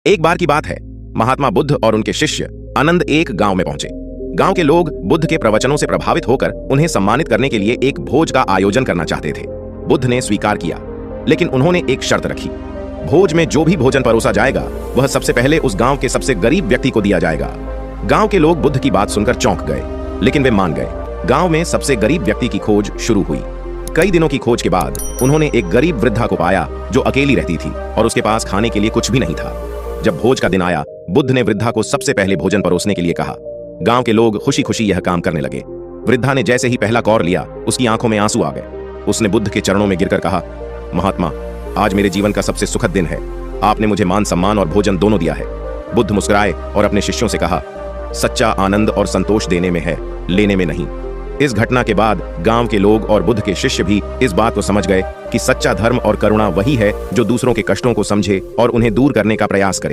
एक बार की बात है, महात्मा बुद्ध और उनके शिष्य आनंद एक गांव में पहुंचे। गांव के लोग बुद्ध के प्रवचनों से प्रभावित होकर उन्हें सम्मानित करने के लिए एक भोज का आयोजन करना चाहते थे। बुद्ध ने स्वीकार किया, लेकिन उन्होंने एक शर्त रखी। भोज में जो भी भोजन परोसा जाएगा वह सबसे पहले उस गांव के सबसे गरीब व्यक्ति को दिया जाएगा। गांव के लोग बुद्ध की बात सुनकर चौंक गए, लेकिन वे मान गए। गांव में सबसे गरीब व्यक्ति की खोज शुरू हुई। कई दिनों की खोज के बाद उन्होंने एक गरीब वृद्धा को पाया जो अकेली रहती थी और उसके पास खाने के लिए कुछ भी नहीं था। जब भोज का दिन आया, बुद्ध ने वृद्धा को सबसे पहले भोजन परोसने के लिए कहा। गांव के लोग खुशी खुशी यह काम करने लगे। वृद्धा ने जैसे ही पहला कौर लिया, उसकी आंखों में आंसू आ गए। उसने बुद्ध के चरणों में गिरकर कहा, महात्मा, आज मेरे जीवन का सबसे सुखद दिन है। आपने मुझे मान सम्मान और भोजन दोनों दिया है। बुद्ध मुस्कुराए और अपने शिष्यों से कहा, सच्चा आनंद और संतोष देने में है, लेने में नहीं। इस घटना के बाद गांव के लोग और बुद्ध के शिष्य भी इस बात को समझ गए कि सच्चा धर्म और करुणा वही है जो दूसरों के कष्टों को समझे और उन्हें दूर करने का प्रयास करे।